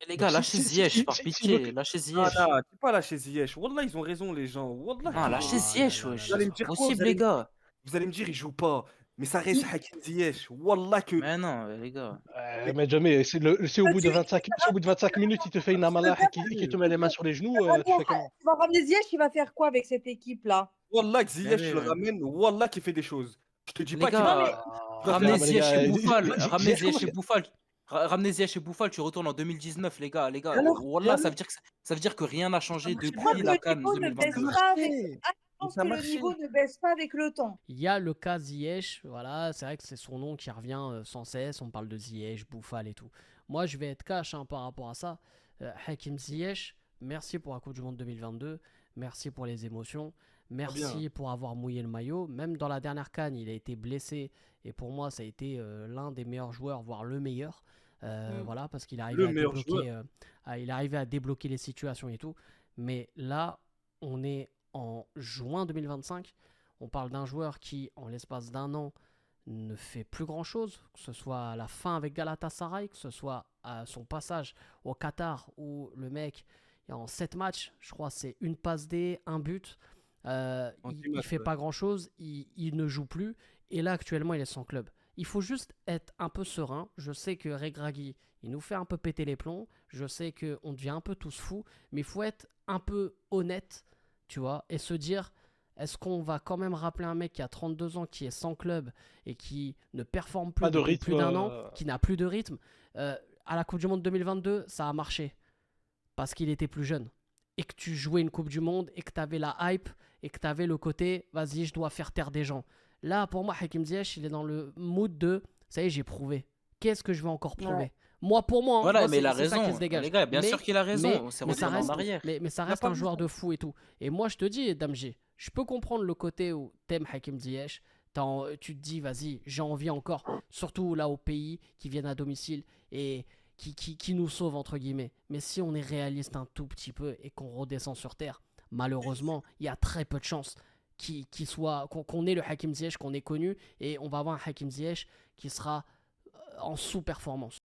les gars, Donc lâchez Ziyech, par si le pitié, lâchez Ah Ziyech. là, dis pas lâcher Ziyech. Wallah, ils ont raison, les gens. Wallah Non, qu'ils ont lâchez raison. Ah là Ziyech, là là Vous wesh, là allez c'est me pas dire quoi? possible, les gars. Vous allez me dire, il joue pas. Mais ça reste Il Hakim Ziyech. Wallah que. Mais non, les gars. Mais Mais jamais, si au te bout de dire, 25 si au bout de 25 minutes, il te fait une je veux amalah bien et qu'il te met les mains sur les genoux, tu ramener, fais comment? tu vas ramener Ziyech, il va faire quoi avec cette équipe-là? Wallah que Mais Ziyech, oui, je le mais... ramène. Wallah qu'il fait des choses. Je te dis Les pas qu'il Non, va, mais gars, il va Non, faire ramenez un mais les truc. Ziyech gars, et Bouffal, ramenez Ziyech Ziyech et commence. Bouffal. Ramenez Ziyech et Bouffal, tu retournes en 2019, les gars, les et gars. alors, et Wallah, alors? ça veut dire que rien n'a Ça changé marchait Je crois bien. depuis que la le CAN niveau ne Mais ça baisse 2022. pas avec. marchait. Ah, je Mais pense ça que le niveau marchait. ne baisse pas avec le temps. Il y a le cas Ziyech, voilà, c'est vrai que c'est son nom qui revient sans cesse, on parle de Ziyech, Bouffal et tout. Moi, je vais être cash par rapport à ça. Hakim Ziyech, merci pour la Coupe du Monde 2022, merci pour les émotions, Très bien. merci pour avoir mouillé le maillot. Même dans la dernière CAN, il a été blessé et pour moi, ça a été l'un des meilleurs joueurs, voire le meilleur. Voilà, parce qu'il est arrivé Le à meilleur joueur. débloquer, il est arrivé à débloquer les situations et tout. Mais là, on est en juin 2025. On parle d'un joueur qui, en l'espace d'un an, ne fait plus grand-chose, que ce soit à la fin avec Galatasaray, que ce soit à son passage au Qatar, où le mec, en 7 matchs, je crois c'est une passe D, un but, En il 10 ne matchs, fait ouais. pas grand-chose, il ne joue plus, et là actuellement il est sans club. Il faut juste être un peu serein. Je sais que Regragui, il nous fait un peu péter les plombs, je sais qu'on devient un peu tous fous, mais il faut être un peu honnête, tu vois, et se dire, est-ce qu'on va quand même rappeler un mec qui a 32 ans, qui est sans club et qui ne performe plus Pas de depuis plus rythme. d'un an, qui n'a plus de rythme à la Coupe du Monde 2022, ça a marché parce qu'il était plus jeune. Et que tu jouais une Coupe du Monde et que tu avais la hype et que tu avais le côté, vas-y, je dois faire taire des gens. Là, pour moi, Hakim Ziyech, il est dans le mood de, ça y est, j'ai prouvé. Qu'est-ce que je vais encore prouver? Ouais. Moi, pour moi, Voilà, moi mais il a c'est ça qui se raison. dégage. Les gars, bien sûr qu'il a raison. On s'est mais ça retourné en reste, arrière. mais ça Il a reste pas un joueur raison. de fou et tout. Et moi, je te dis, Damji, je peux comprendre le côté où t'aimes Hakim Ziyech. Tu te dis, vas-y, j'ai envie encore. Surtout là au pays, qui viennent à domicile et qui nous sauvent, entre guillemets. Mais si on est réaliste un tout petit peu et qu'on redescend sur Terre, malheureusement, il y a très peu de chances qu'on ait le Hakim Ziyech qu'on ait connu. Et on va avoir un Hakim Ziyech qui sera en sous-performance.